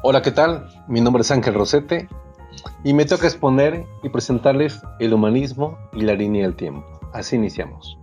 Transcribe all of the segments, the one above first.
Hola, ¿qué tal? Mi nombre es Ángel Rosete y me toca exponer y presentarles el humanismo y la línea del tiempo. Así iniciamos.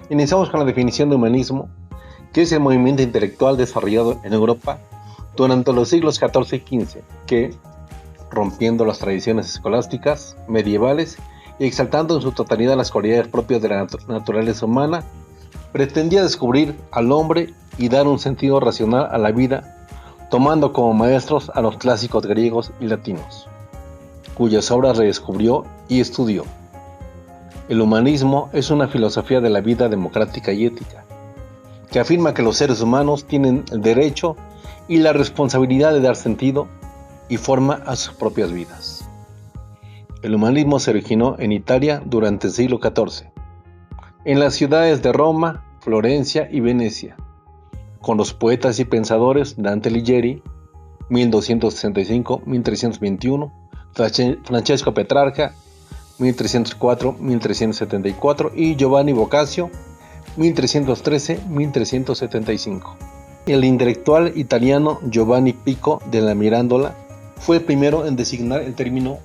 Iniciamos con la definición de humanismo, que es el movimiento intelectual desarrollado en Europa durante los siglos XIV y XV, que, rompiendo las tradiciones escolásticas, medievales y exaltando en su totalidad las cualidades propias de la naturaleza humana, pretendía descubrir al hombre y dar un sentido racional a la vida, tomando como maestros a los clásicos griegos y latinos, cuyas obras redescubrió y estudió. El humanismo es una filosofía de la vida democrática y ética, que afirma que los seres humanos tienen el derecho y la responsabilidad de dar sentido y forma a sus propias vidas. El humanismo se originó en Italia durante el siglo XIV, en las ciudades de Roma, Florencia y Venecia, con los poetas y pensadores Dante Alighieri, 1265-1321, Francesco Petrarca, 1304-1374 y Giovanni Boccaccio, 1313-1375. El intelectual italiano Giovanni Pico della Mirandola fue el primero en designar el término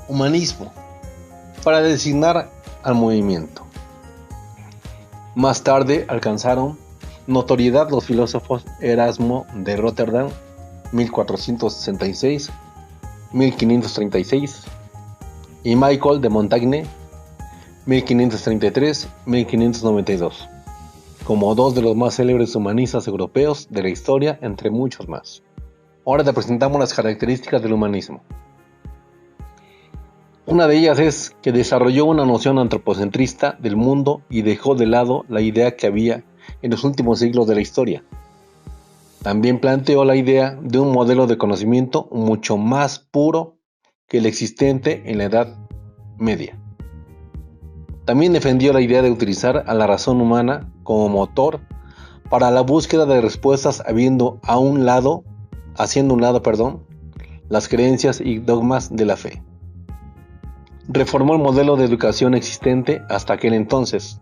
humanismo para designar al movimiento. Más tarde alcanzaron notoriedad los filósofos Erasmo de Rotterdam, 1466-1536, y Michel de Montaigne, 1533-1592, como dos de los más célebres humanistas europeos de la historia, entre muchos más. Ahora te presentamos las características del humanismo. Una de ellas es que desarrolló una noción antropocentrista del mundo y dejó de lado la idea que había en los últimos siglos de la historia. También planteó la idea de un modelo de conocimiento mucho más puro que el existente en la Edad Media. También defendió la idea de utilizar a la razón humana como motor para la búsqueda de respuestas haciendo un lado las creencias y dogmas de la fe. Reformó el modelo de educación existente hasta aquel entonces,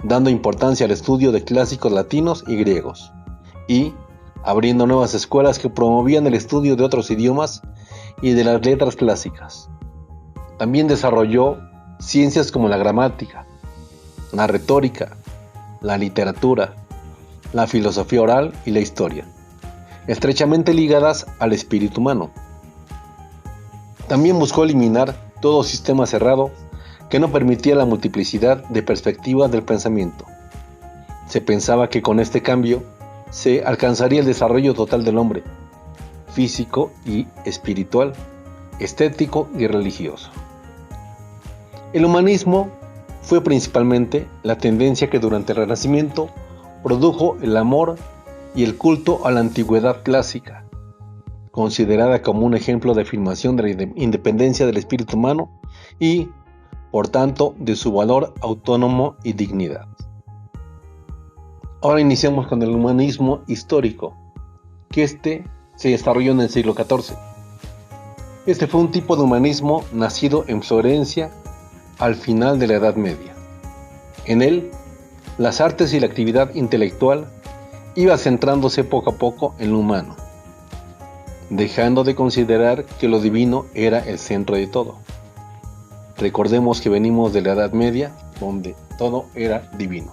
dando importancia al estudio de clásicos latinos y griegos, y abriendo nuevas escuelas que promovían el estudio de otros idiomas y de las letras clásicas. También desarrolló ciencias como la gramática, la retórica, la literatura, la filosofía oral y la historia, estrechamente ligadas al espíritu humano. También buscó eliminar todo sistema cerrado que no permitía la multiplicidad de perspectivas del pensamiento. Se pensaba que con este cambio se alcanzaría el desarrollo total del hombre, físico y espiritual, estético y religioso. El humanismo fue principalmente la tendencia que durante el Renacimiento produjo el amor y el culto a la antigüedad clásica, considerada como un ejemplo de afirmación de la independencia del espíritu humano y, por tanto, de su valor autónomo y dignidad. Ahora iniciamos con el humanismo histórico, que se desarrolló en el siglo XIV. Este fue un tipo de humanismo nacido en Florencia al final de la Edad Media. En él, las artes y la actividad intelectual iba centrándose poco a poco en lo humano, dejando de considerar que lo divino era el centro de todo. Recordemos que venimos de la Edad Media, donde todo era divino.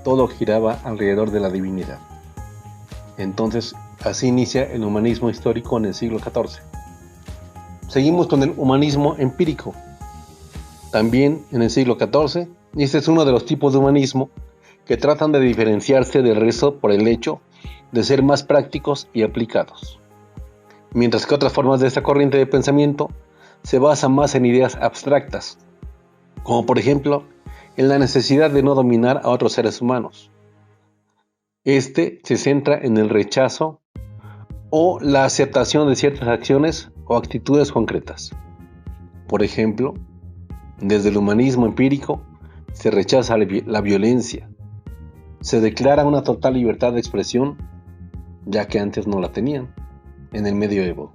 Todo giraba alrededor de la divinidad. Entonces, así inicia el humanismo histórico en el siglo XIV. Seguimos con el humanismo empírico, también en el siglo XIV, y este es uno de los tipos de humanismo que tratan de diferenciarse del resto por el hecho de ser más prácticos y aplicados. Mientras que otras formas de esta corriente de pensamiento se basan más en ideas abstractas, como por ejemplo en la necesidad de no dominar a otros seres humanos. Se centra en el rechazo o la aceptación de ciertas acciones o actitudes concretas. Por ejemplo, desde el humanismo empírico se rechaza la violencia, se declara una total libertad de expresión, ya que antes no la tenían en el medioevo,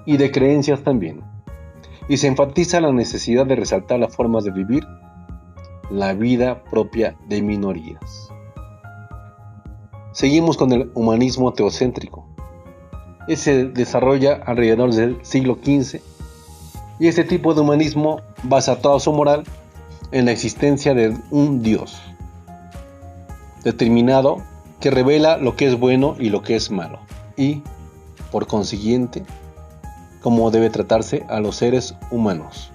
y de creencias también, y se enfatiza la necesidad de resaltar las formas de vivir la vida propia de minorías. Seguimos con el humanismo teocéntrico, Se desarrolla alrededor del siglo XV y este tipo de humanismo basa toda su moral en la existencia de un Dios determinado que revela lo que es bueno y lo que es malo y, por consiguiente, cómo debe tratarse a los seres humanos.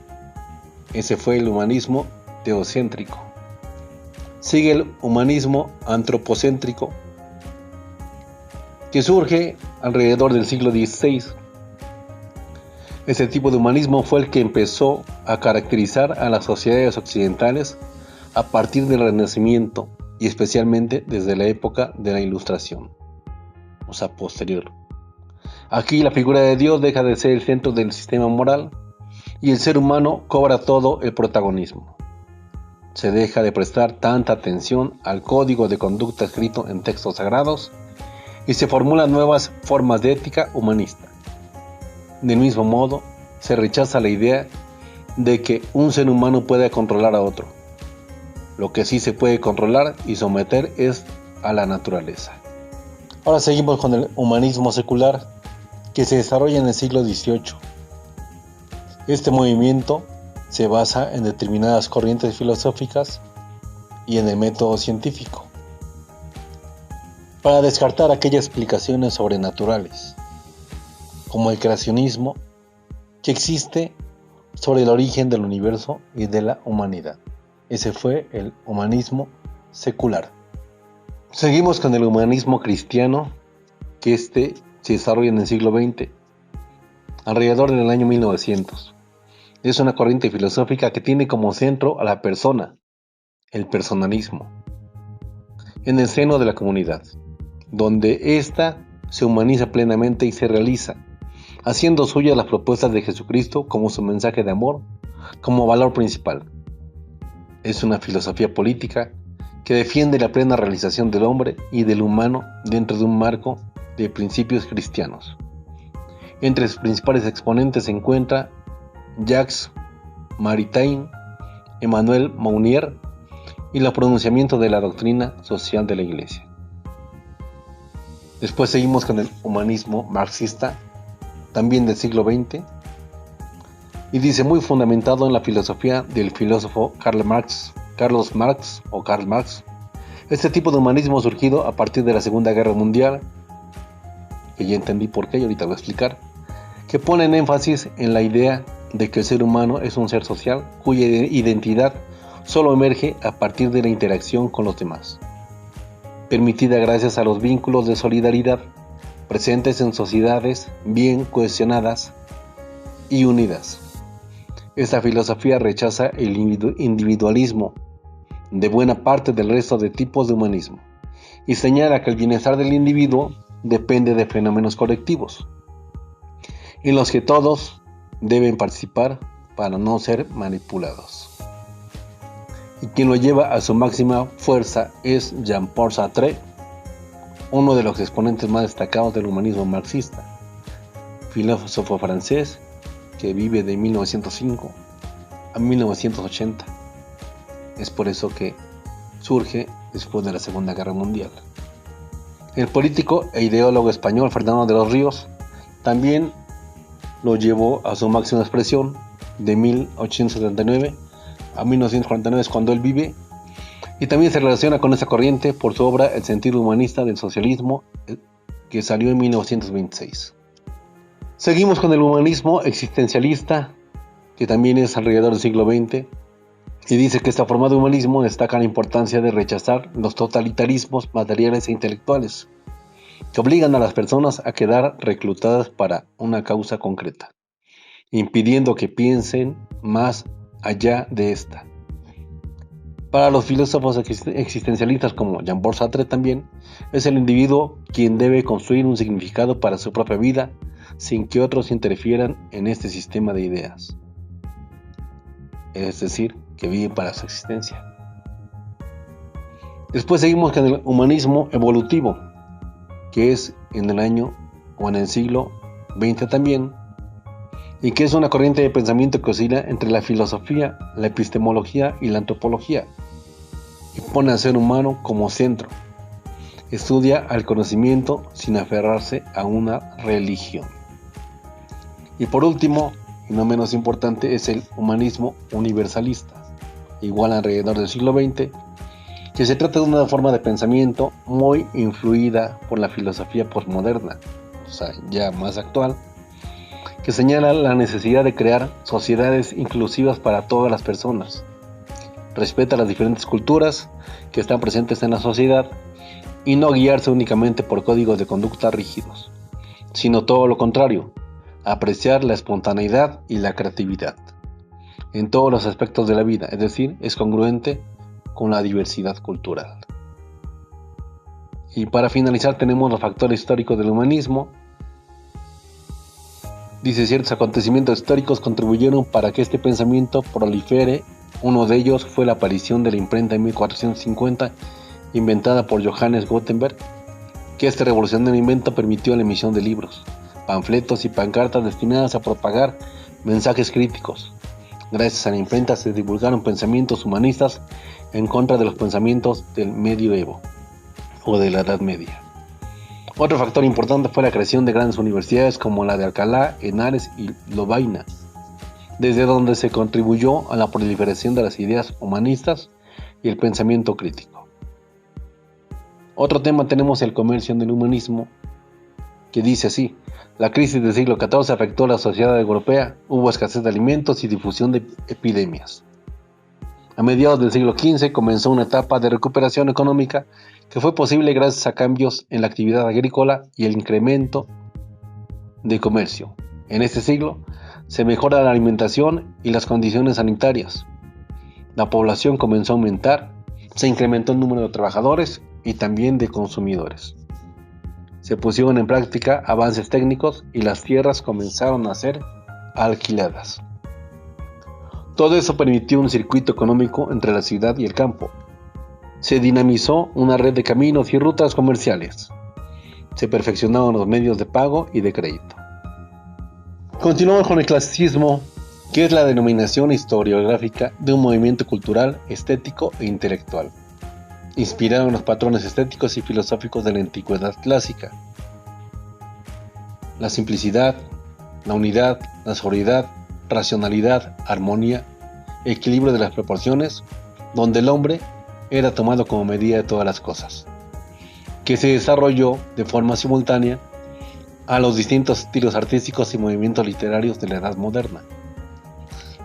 Ese fue el humanismo teocéntrico. Sigue el humanismo antropocéntrico, que surge alrededor del siglo XVI. Este tipo de humanismo fue el que empezó a caracterizar a las sociedades occidentales a partir del Renacimiento y especialmente desde la época de la Ilustración, o sea, posterior. Aquí la figura de Dios deja de ser el centro del sistema moral y el ser humano cobra todo el protagonismo. Se deja de prestar tanta atención al código de conducta escrito en textos sagrados y se formulan nuevas formas de ética humanista. Del mismo modo, se rechaza la idea de que un ser humano pueda controlar a otro. Lo que sí se puede controlar y someter es a la naturaleza. Ahora seguimos con el humanismo secular, que se desarrolla en el siglo XVIII. Este movimiento se basa en determinadas corrientes filosóficas y en el método científico, para descartar aquellas explicaciones sobrenaturales, como el creacionismo, que existe sobre el origen del universo y de la humanidad. Ese fue el humanismo secular. Seguimos con el humanismo cristiano, que se desarrolla en el siglo XX, alrededor del año 1900. Es una corriente filosófica que tiene como centro a la persona, el personalismo, en el seno de la comunidad, donde ésta se humaniza plenamente y se realiza, haciendo suyas las propuestas de Jesucristo como su mensaje de amor, como valor principal. Es una filosofía política que defiende la plena realización del hombre y del humano dentro de un marco de principios cristianos. Entre sus principales exponentes se encuentra Jacques Maritain, Emmanuel Mounier y el pronunciamiento de la doctrina social de la Iglesia. Después seguimos con el humanismo marxista, también del siglo XX, y dice muy fundamentado en la filosofía del filósofo Karl Marx. Este tipo de humanismo surgido a partir de la Segunda Guerra Mundial, que ya entendí por qué y ahorita voy a explicar, que pone en énfasis en la idea de que el ser humano es un ser social cuya identidad solo emerge a partir de la interacción con los demás, permitida gracias a los vínculos de solidaridad presentes en sociedades bien cohesionadas y unidas. Esta filosofía rechaza el individualismo de buena parte del resto de tipos de humanismo y señala que el bienestar del individuo depende de fenómenos colectivos, en los que todos deben participar para no ser manipulados. Y quien lo lleva a su máxima fuerza es Jean-Paul Sartre, uno de los exponentes más destacados del humanismo marxista, filósofo francés que vive de 1905 a 1980. Es por eso que surge después de la Segunda Guerra Mundial. El político e ideólogo español Fernando de los Ríos también lo llevó a su máxima expresión de 1879 a 1949, es cuando él vive, y también se relaciona con esa corriente por su obra El sentido humanista del socialismo, que salió en 1926. Seguimos con el humanismo existencialista, que también es alrededor del siglo XX, y dice que esta forma de humanismo destaca la importancia de rechazar los totalitarismos materiales e intelectuales, que obligan a las personas a quedar reclutadas para una causa concreta, impidiendo que piensen más allá de esta. Para los filósofos existencialistas como Jean-Paul Sartre también, es el individuo quien debe construir un significado para su propia vida sin que otros interfieran en este sistema de ideas. Es decir, que viven para su existencia. Después seguimos con el humanismo evolutivo, que es en el año o en el siglo XX también, y que es una corriente de pensamiento que oscila entre la filosofía, la epistemología y la antropología, y pone al ser humano como centro. estudia al conocimiento sin aferrarse a una religión. Y por último, y no menos importante, es el humanismo universalista, igual alrededor del siglo XX, que se trata de una forma de pensamiento muy influida por la filosofía postmoderna, o sea, ya más actual, que señala la necesidad de crear sociedades inclusivas para todas las personas, respeta las diferentes culturas que están presentes en la sociedad y no guiarse únicamente por códigos de conducta rígidos, sino todo lo contrario, apreciar la espontaneidad y la creatividad en todos los aspectos de la vida, es decir, es congruente con la diversidad cultural. Y para finalizar tenemos los factores históricos del humanismo. Dice: ciertos acontecimientos históricos contribuyeron para que este pensamiento prolifere. Uno de ellos fue la aparición de la imprenta en 1450, inventada por Johannes Gutenberg, que este revolucionario invento permitió la emisión de libros, panfletos y pancartas destinadas a propagar mensajes críticos. Gracias a la imprenta se divulgaron pensamientos humanistas en contra de los pensamientos del medioevo o de la Edad Media. Otro factor importante fue la creación de grandes universidades como la de Alcalá, Henares y Lovaina, desde donde se contribuyó a la proliferación de las ideas humanistas y el pensamiento crítico. Otro tema tenemos el comercio en el humanismo, que dice así: la crisis del siglo XIV afectó a la sociedad europea, hubo escasez de alimentos y difusión de epidemias. A mediados del siglo XV comenzó una etapa de recuperación económica que fue posible gracias a cambios en la actividad agrícola y el incremento de comercio. En este siglo se mejora la alimentación y las condiciones sanitarias. La población comenzó a aumentar, se incrementó el número de trabajadores y también de consumidores. Se pusieron en práctica avances técnicos y las tierras comenzaron a ser alquiladas. Todo eso permitió un circuito económico entre la ciudad y el campo. Se dinamizó una red de caminos y rutas comerciales. Se perfeccionaron los medios de pago y de crédito. Continuamos con el clasicismo, que es la denominación historiográfica de un movimiento cultural, estético e intelectual, inspirado en los patrones estéticos y filosóficos de la antigüedad clásica. La simplicidad, la unidad, la sobriedad, racionalidad, armonía, equilibrio de las proporciones, donde el hombre era tomado como medida de todas las cosas, que se desarrolló de forma simultánea a los distintos estilos artísticos y movimientos literarios de la Edad Moderna.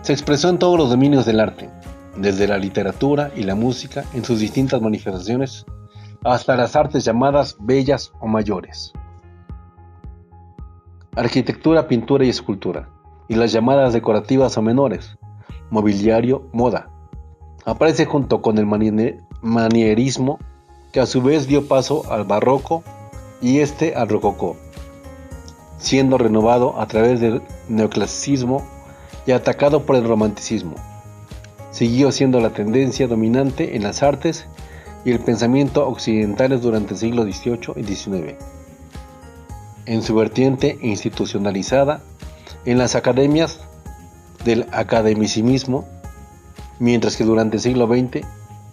Se expresó en todos los dominios del arte, desde la literatura y la música en sus distintas manifestaciones, hasta las artes llamadas bellas o mayores, arquitectura, pintura y escultura, y las llamadas decorativas o menores, mobiliario, moda. Aparece junto con el manierismo, que a su vez dio paso al barroco y al rococó, siendo renovado a través del neoclasicismo y atacado por el romanticismo. Siguió siendo la tendencia dominante en las artes y el pensamiento occidentales durante el siglo XVIII y XIX, en su vertiente institucionalizada en las academias del academicismo, mientras que durante el siglo XX,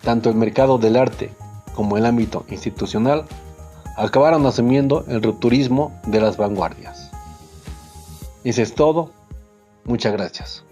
tanto el mercado del arte como el ámbito institucional acabaron asumiendo el rupturismo de las vanguardias. Eso es todo. Muchas gracias.